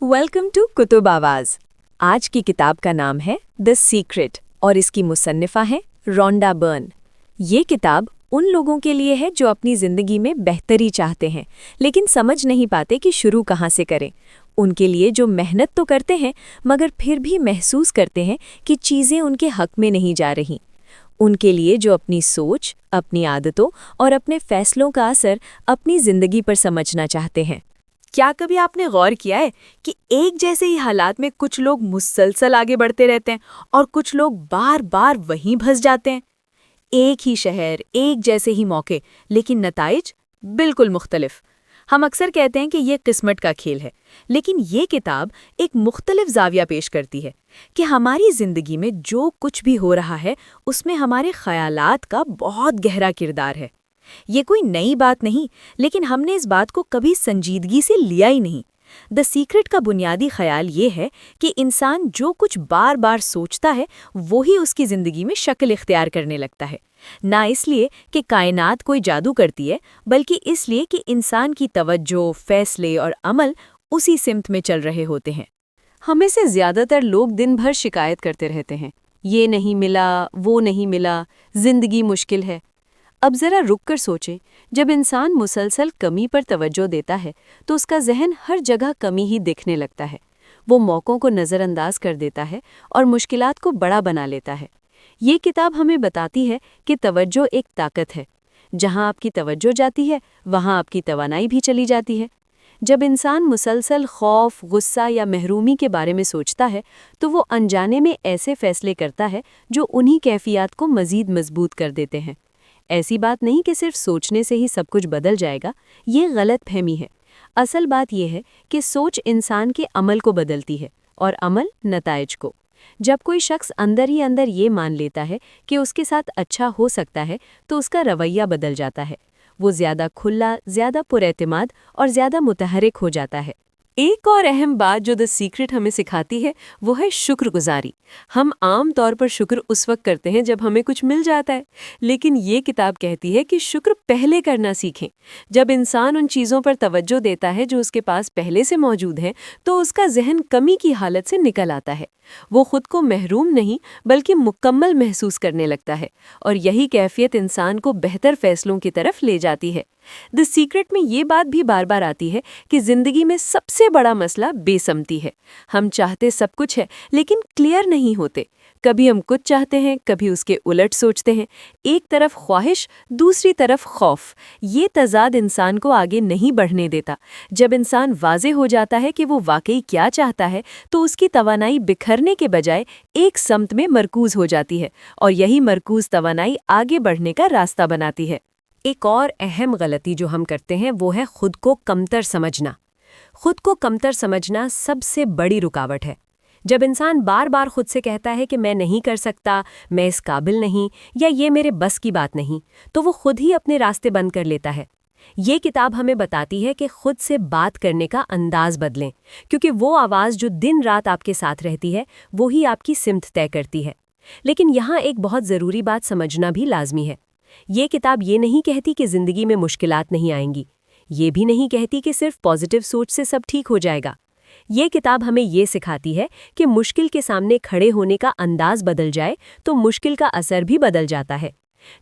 Welcome to Qutub आवाज़। आज की किताब का नाम है द सीक्रेट और इसकी मुसन्निफ़ा है रोंडा बर्न। ये किताब उन लोगों के लिए है जो अपनी ज़िंदगी में बेहतरी चाहते हैं लेकिन समझ नहीं पाते कि शुरू कहाँ से करें। उनके लिए जो मेहनत तो करते हैं मगर फिर भी महसूस करते हैं कि चीज़ें उनके हक में नहीं जा रहीं। उनके लिए जो अपनी सोच, अपनी आदतों और अपने फैसलों का असर अपनी ज़िंदगी पर समझना चाहते हैं। क्या कभी आपने गौर किया है कि एक जैसे ही हालात में कुछ लोग मुसलसल आगे बढ़ते रहते हैं और कुछ लोग बार बार वहीं फंस जाते हैं? एक ही शहर, एक जैसे ही मौके, लेकिन नताइज बिल्कुल मुख्तलिफ। हम अक्सर कहते हैं कि ये किस्मत का खेल है, लेकिन ये किताब एक मुख्तलिफ जाविया पेश करती है कि हमारी ज़िंदगी में जो कुछ भी हो रहा है उसमें हमारे ख़यालात का बहुत गहरा किरदार है। ये कोई नई बात नहीं, लेकिन हमने इस बात को कभी संजीदगी से लिया ही नहीं। द सीक्रेट का बुनियादी ख्याल ये है कि इंसान जो कुछ बार बार सोचता है वही उसकी ज़िंदगी में शक्ल इख्तियार करने लगता है। ना इसलिए कि कायनात कोई जादू करती है, बल्कि इसलिए कि इंसान की तवज्जो, फैसले और अमल उसी सिमत में चल रहे होते हैं। हमें से ज़्यादातर लोग दिन भर शिकायत करते रहते हैं, ये नहीं मिला, वो नहीं मिला, ज़िंदगी मुश्किल है। अब ज़रा रुक कर सोचें, जब इंसान मुसलसल कमी पर तवज्जो देता है तो उसका जहन हर जगह कमी ही दिखने लगता है। वो मौक़ों को नज़रअंदाज कर देता है और मुश्किलात को बड़ा बना लेता है। ये किताब हमें बताती है कि तवज्जो एक ताकत है। जहाँ आपकी तवज्जो जाती है वहाँ आपकी तवानाई भी चली जाती है। जब इंसान मुसलसल खौफ, गुस्सा या महरूमी के बारे में सोचता है तो वो अनजाने में ऐसे फैसले करता है जो उन्हीं कैफियत को मज़ीद मजबूत कर देते हैं। ऐसी बात नहीं कि सिर्फ सोचने से ही सब कुछ बदल जाएगा, ये गलत फहमी है। असल बात यह है कि सोच इंसान के अमल को बदलती है और अमल नताइज को। जब कोई शख्स अंदर ही अंदर ये मान लेता है कि उसके साथ अच्छा हो सकता है तो उसका रवैया बदल जाता है। वो ज़्यादा खुला, ज़्यादा पुरएतमाद और ज़्यादा मुतहरिक हो जाता है। एक और अहम बात जो द सीक्रेट हमें सिखाती है वो है शुक्रगुजारी। हम आम तौर पर शुक्र उस वक्त करते हैं जब हमें कुछ मिल जाता है, लेकिन ये किताब कहती है कि शुक्र पहले करना सीखें। जब इंसान उन चीज़ों पर तवज्जो देता है जो उसके पास पहले से मौजूद हैं तो उसका जहन कमी की हालत से निकल आता है। वो खुद को महरूम नहीं बल्कि मुकम्मल महसूस करने लगता है और यही कैफियत इंसान को बेहतर फैसलों की तरफ ले जाती है। द सीक्रेट में ये बात भी बार बार आती है कि ज़िंदगी में सबसे बड़ा मसला बेसमती है। हम चाहते सब कुछ है लेकिन क्लियर नहीं होते। कभी हम कुछ चाहते हैं, कभी उसके उलट सोचते हैं। एक तरफ ख्वाहिश, दूसरी तरफ खौफ। ये तज़ाद इंसान को आगे नहीं बढ़ने देता। जब इंसान वाज़े हो जाता है कि वो वाकई क्या चाहता है तो उसकी तवानाई बिखरने के बजाय एक समत में मरकूज़ हो जाती है और यही मरकूज़ तवानाई आगे बढ़ने का रास्ता बनाती है। एक और अहम गलती जो हम करते हैं वो है खुद को कमतर समझना। खुद को कमतर समझना सबसे बड़ी रुकावट है। जब इंसान बार बार खुद से कहता है कि मैं नहीं कर सकता, मैं इस काबिल नहीं या ये मेरे बस की बात नहीं, तो वो खुद ही अपने रास्ते बंद कर लेता है। ये किताब हमें बताती है कि खुद से बात करने का अंदाज बदलें, क्योंकि वो आवाज़ जो दिन रात आपके साथ रहती है वो ही आपकी सिमत तय करती है। लेकिन यहाँ एक बहुत ज़रूरी बात समझना भी लाजमी है। ये किताब ये नहीं कहती कि ज़िंदगी में मुश्किलात नहीं आएंगी। ये भी नहीं कहती कि सिर्फ पॉजिटिव सोच से सब ठीक हो जाएगा। ये किताब हमें ये सिखाती है कि मुश्किल के सामने खड़े होने का अंदाज बदल जाए तो मुश्किल का असर भी बदल जाता है।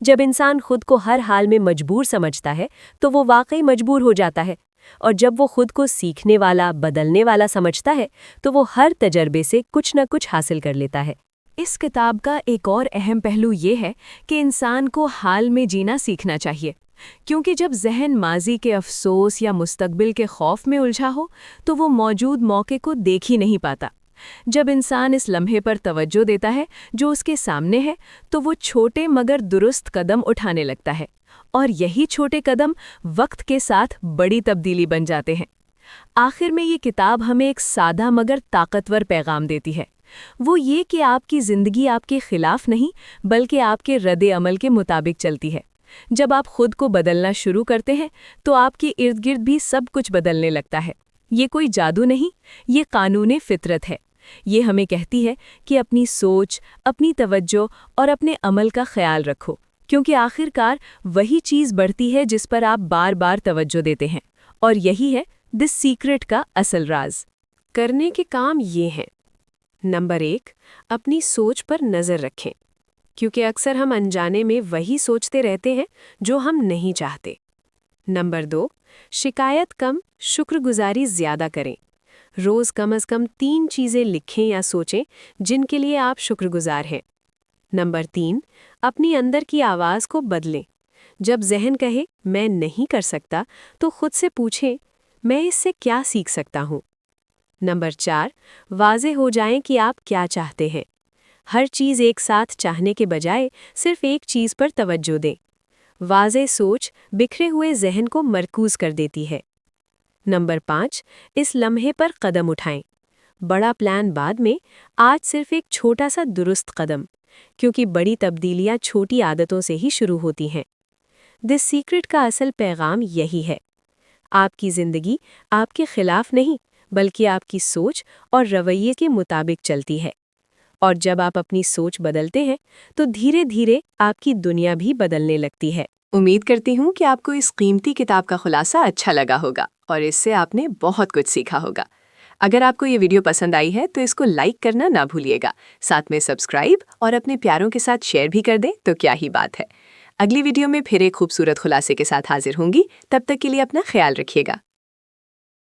जब इंसान खुद को हर हाल में मजबूर समझता है तो वो वाकई मजबूर हो जाता है, और जब वो खुद को सीखने वाला, बदलने वाला समझता है तो वो हर तजर्बे से कुछ न कुछ हासिल कर लेता है। इस किताब का एक और अहम पहलू ये है कि इंसान को हाल में जीना सीखना चाहिए, क्योंकि जब जहन माजी के अफसोस या मुस्तकबिल के खौफ में उलझा हो तो वो मौजूद मौके को देख ही नहीं पाता। जब इंसान इस लम्हे पर तवज्जो देता है जो उसके सामने है तो वो छोटे मगर दुरुस्त कदम उठाने लगता है, और यही छोटे कदम वक्त के साथ बड़ी तब्दीली बन जाते हैं। आखिर में ये किताब हमें एक सादा मगर ताकतवर पैगाम देती है। वो ये कि आपकी ज़िंदगी आपके खिलाफ नहीं बल्कि आपके रद्द अमल के मुताबिक चलती है। जब आप खुद को बदलना शुरू करते हैं तो आपके इर्द गिर्द भी सब कुछ बदलने लगता है। ये कोई जादू नहीं, ये कानून फितरत है। ये हमें कहती है कि अपनी सोच, अपनी तवज्जो और अपने अमल का ख्याल रखो, क्योंकि आखिरकार वही चीज़ बढ़ती है जिस पर आप बार बार तवज्जो देते हैं, और यही है द सीक्रेट का असल राज। کرنے کے کام یہ ہیں۔ نمبر 1، اپنی سوچ پر نظر رکھیں، کیونکہ اکثر ہم انجانے میں وہی سوچتے رہتے ہیں جو ہم نہیں چاہتے۔ نمبر 2، شکایت کم، شکر گزاری زیادہ کریں۔ روز کم از کم 3 چیزیں لکھیں یا سوچیں جن کے لیے آپ شکر گزار ہیں۔ نمبر 3، اپنی اندر کی آواز کو بدلیں۔ جب ذہن کہے میں نہیں کر سکتا تو خود سے پوچھیں میں اس سے کیا سیکھ سکتا ہوں۔ نمبر 4، واضح ہو جائیں کہ آپ کیا چاہتے ہیں۔ ہر چیز ایک ساتھ چاہنے کے بجائے صرف ایک چیز پر توجہ دیں۔ واضح سوچ بکھرے ہوئے ذہن کو مرکوز کر دیتی ہے۔ نمبر 5، اس لمحے پر قدم اٹھائیں۔ بڑا پلان بعد میں، آج صرف ایک چھوٹا سا درست قدم، کیونکہ بڑی تبدیلیاں چھوٹی عادتوں سے ہی شروع ہوتی ہیں۔ دی سیکرٹ کا اصل پیغام یہی ہے، آپ کی زندگی آپ کے خلاف نہیں بلکہ آپ کی سوچ اور رویے کے مطابق چلتی ہے، اور جب آپ اپنی سوچ بدلتے ہیں تو دھیرے دھیرے آپ کی دنیا بھی بدلنے لگتی ہے۔ امید کرتی ہوں کہ آپ کو اس قیمتی کتاب کا خلاصہ اچھا لگا ہوگا اور اس سے آپ نے بہت کچھ سیکھا ہوگا۔ اگر آپ کو یہ ویڈیو پسند آئی ہے تو اس کو لائک کرنا نہ بھولیے گا، ساتھ میں سبسکرائب اور اپنے پیاروں کے ساتھ شیئر بھی کر دیں تو کیا ہی بات ہے۔ اگلی ویڈیو میں پھر ایک خوبصورت خلاصے کے ساتھ حاضر ہوں گی، تب تک کے لیے اپنا خیال رکھیے گا۔